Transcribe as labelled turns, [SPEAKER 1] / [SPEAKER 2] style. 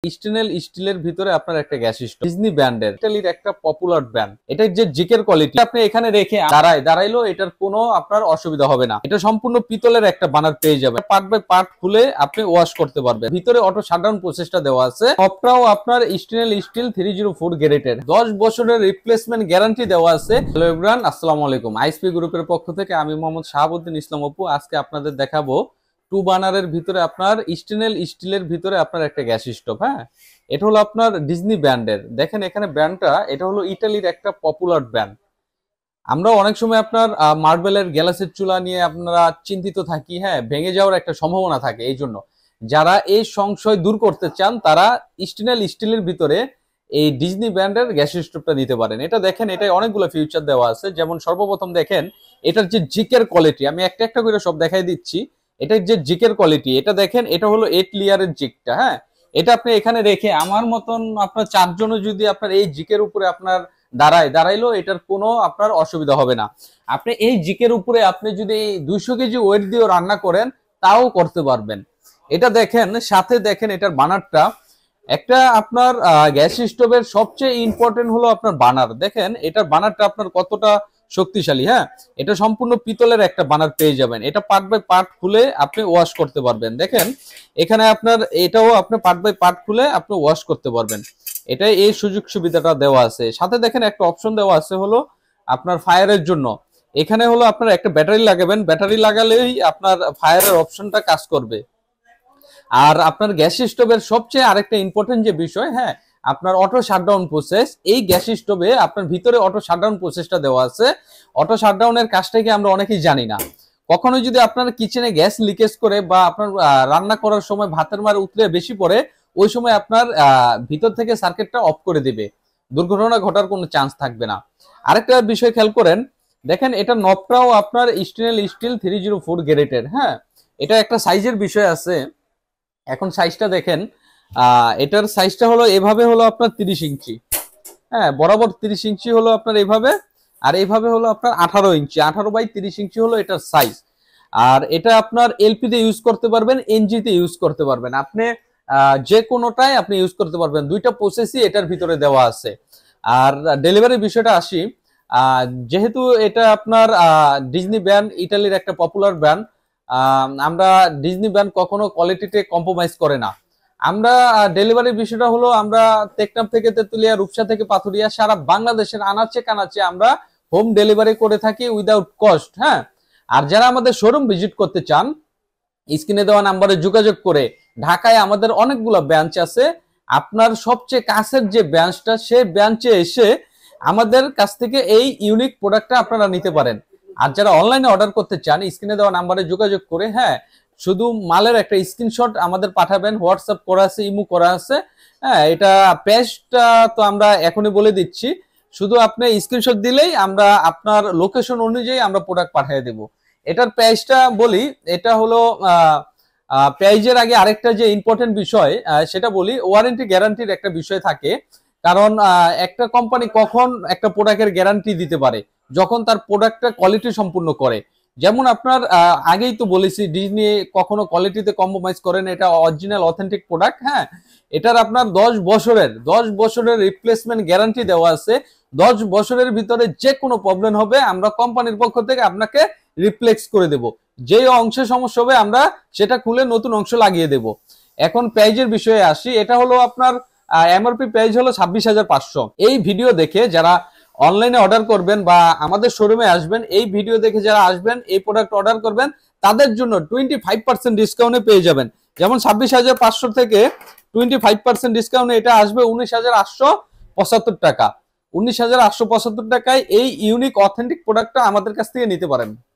[SPEAKER 1] Stainless স্টিলের ভিতরে আপনার একটা গ্যাস স্টোভ ডিজনি ব্র্যান্ডের ইতালির একটা পপুলার ব্র্যান্ড। এটার যে জিকের কোয়ালিটি আপনি এখানে রেখে দাঁড়াইলেও এটার কোনো আপনার অসুবিধা হবে না। এটা সম্পূর্ণ পিতলের একটা বানার পেয়ে যাবে, পার্ট বাই পার্ট খুলে আপনি ওয়াশ করতে পারবেন। ভিতরে অটো শাটডাউন প্রসেসটা দেওয়া আছে। টপটাও আপনার স্টেনলেস স্টিল 304 গ্রেডের 10 বছরের রিপ্লেসমেন্ট গ্যারান্টি দেওয়া আছে। হ্যালো এভরিওয়ান, আসসালামু আলাইকুম। আইএসপি গ্রুপের পক্ষ থেকে আমি মোহাম্মদ শাহাবুদ্দিন ইসলাম অপু আজকে আপনাদের দেখাবো টু বার্নারের ভিতরে আপনার স্টেনলেস স্টিলের ভিতরে আপনার একটা গ্যাস স্টোভ। হ্যাঁ, এটা হলো আপনার ডিজনি ব্র্যান্ডের। দেখেন এখানে ব্র্যান্ডটা, এটা হলো ইতালির একটা পপুলার ব্র্যান্ড। আমরা অনেক সময় আপনার মার্বেলের গ্যালাসের চুলা নিয়ে আপনারা চিন্তিত থাকি, হ্যাঁ, ভেঙে যাওয়ার একটা সম্ভাবনা থাকে। এই জন্য যারা এই সংশয় দূর করতে চান তারা স্টেনলেস স্টিলের ভিতরে এই ডিজনি ব্র্যান্ডের গ্যাস স্টোভটা নিতে পারেন। এটা দেখেন, এটাই অনেকগুলো ফিউচার দেওয়া আছে। যেমন সর্বপ্রথম দেখেন এটার যে জিকের কোয়ালিটি, আমি একটা একটা করে সব দেখাই দিচ্ছি। এটার যে জিকের কোয়ালিটি, এটা দেখেন, এটা হলো 8 লেয়ারের জিকটা। হ্যাঁ, এটা আপনি এখানে রেখে আমার মতন আপনার চারজনও যদি আপনার এই জিকের উপরে আপনার দাঁড়াইলেও এটার কোনো আপনার অসুবিধা হবে না। আপনি এই জিকের উপরে আপনি যদি 200 কেজি ওয়েট দিয়েও রান্না করেন তাও করতে পারবেন। এটা দেখেন, সাথে দেখেন এটার বানারটা। একটা আপনার গ্যাস স্টোভের সবচেয়ে ইম্পর্টেন্ট হলো আপনার বানার। দেখেন এটার বানারটা আপনার কতটা শক্তিশালী। হ্যাঁ, এটা সম্পূর্ণ পিতলের একটা বানার পেয়ে যাবেন। এটা পার্ট বাই পার্ট খুলে আপনি ওয়াশ করতে পারবেন। দেখেন এখানে আপনার এটাও আপনি পার্ট বাই পার্ট খুলে আপনি ওয়াশ করতে পারবেন। এটাই এই সুযোগ সুবিধাটা দেওয়া আছে। সাথে দেখেন একটা অপশন দেওয়া আছে হলো আপনার ফায়ারের জন্য। এখানে হলো আপনার একটা ব্যাটারি লাগাবেন, ব্যাটারি লাগালেই আপনার ফায়ারের অপশনটা কাজ করবে। আর আপনার গ্যাস স্টোভের সবচেয়ে আরেকটা ইম্পর্টেন্ট যে বিষয়, হ্যাঁ, আপনার অটো শাটডাউন প্রসেস। এই গ্যাস স্টোভে আপনার ভিতরে অটো শাটডাউন প্রসেসটা দেওয়া আছে। অটো শাটডাউনের কাজটাকে আমরা অনেকেই জানি না। কখনো যদি আপনার কিচেনে গ্যাস লিকেজ করে বা আপনার রান্না করার সময় ভাতের মার উতলে বেশি পড়ে, ওই সময় আপনার ভিতর থেকে সার্কিটটা অফ করে দিবে, দুর্ঘটনা ঘটার কোনো চান্স থাকবে না। আরেকটা বিষয় খেয়াল করেন, দেখেন এটা নবটাও আপনার স্টেনলেস স্টিল 304 গ্রেডের। হ্যাঁ, এটা একটা সাইজের বিষয় আছে। এখন সাইজটা দেখেন, এটার সাইজটা হলো এভাবে, হলো আপনার 30 ইঞ্চি। হ্যাঁ, বরাবর 30 ইঞ্চি হলো আপনার এইভাবে, আর এইভাবে হলো আপনার 18 ইঞ্চি। 18 বাই 30 ইঞ্চি হলো এটার সাইজ। আর এটা আপনার এলপি তে ইউজ করতে পারবেন, এনজি তে ইউজ করতে পারবেন। আপনি যে কোনোটাই আপনি ইউজ করতে পারবেন। দুইটা প্রসেসই এটার ভিতরে দেওয়া আছে। আর ডেলিভারির বিষয়টা আসি, যেহেতু এটা আপনার ডিজনি ব্র্যান্ড, ইটালির একটা পপুলার ব্র্যান্ড। আমরা ডিজনি ব্র্যান্ড কখনো কোয়ালিটিতে কম্প্রোমাইজ করে না। আমরা ডেলিভারির বিষয়টা হলো, আমরা টেকনাফ থেকে তেতুলিয়া, রূপসা থেকে পাথুরিয়া, সারা বাংলাদেশের আনাচে কানাচে আমরা হোম ডেলিভারি করে থাকি উইদাউট কস্ট। হ্যাঁ, আর যারা আমাদের শোরুম ভিজিট করতে চান, স্ক্রিনে দেওয়া নাম্বারে যোগাযোগ করে, ঢাকায় আমাদের অনেকগুলো ব্রাঞ্চ আছে। আপনার সবচেয়ে কাছের যে ব্রাঞ্চটা, সেই ব্রাঞ্চে এসে আমাদের কাছ থেকে এই ইউনিক প্রোডাক্টটা আপনারা নিতে পারেন। আর যারা অনলাইনে অর্ডার করতে চান, স্ক্রিনে দেওয়া নাম্বারে যোগাযোগ করে, হ্যাঁ, শুধু মালের একটা স্ক্রিনশট আমাদের পাঠাবেন। হোয়াটসঅ্যাপ করা আছে, ইমো করা আছে। হ্যাঁ, এটা প্রাইসটা তো আমরা এখনই বলে দিচ্ছি। শুধু আপনি স্ক্রিনশট দিলেই আমরা আপনার লোকেশন অনুযায়ী আমরা প্রোডাক্ট পাঠিয়ে দেব। এটার প্রাইসটা বলি, এটা হলো প্রাইজের আগে আরেকটা যে ইম্পর্টেন্ট বিষয় সেটা বলি, ওয়ারেন্টি গ্যারান্টির একটা বিষয় থাকে। কারণ একটা কোম্পানি কখন একটা প্রোডাক্টের গ্যারান্টি দিতে পারে, যখন তার প্রোডাক্টটা কোয়ালিটি সম্পূর্ণ করে। যেমন আপনার আগেই তো বলেছি, ডিজনি কখনো কোয়ালিটিতে কম্প্রোমাইজ করে না। এটা অরিজিনাল অথেন্টিক প্রোডাক্ট। হ্যাঁ, এটার আপনার 10 বছরের রিপ্লেসমেন্ট গ্যারান্টি দেওয়া আছে। 10 বছরের ভিতরে যে কোনো প্রবলেম হবে আমরা কোম্পানির পক্ষ থেকে আপনাকে রিপ্লেক্স করে দেব। যে অংশে সমস্যা হবে আমরা সেটা খুলে নতুন অংশ লাগিয়ে দেব। এখন প্রাইজের বিষয়ে আসি। এটা হলো আপনার এমআরপি প্রাইস হলো 26,500। এই ভিডিও দেখে যারা অনলাইনে অর্ডার করবেন বা আমাদের শোরুমে আসবেন, এই ভিডিও দেখে যারা আসবেন, এই প্রোডাক্ট অর্ডার করবেন, তাদের জন্য 25% ডিসকাউন্টে পেয়ে যাবেন। যেমন 26,500 থেকে 25% ডিসকাউন্টে এটা আসবে 19,875 টাকা। 19,875 টাকায় এই ইউনিক অথেন্টিক প্রোডাক্টটা আমাদের কাছ থেকে নিতে পারেন।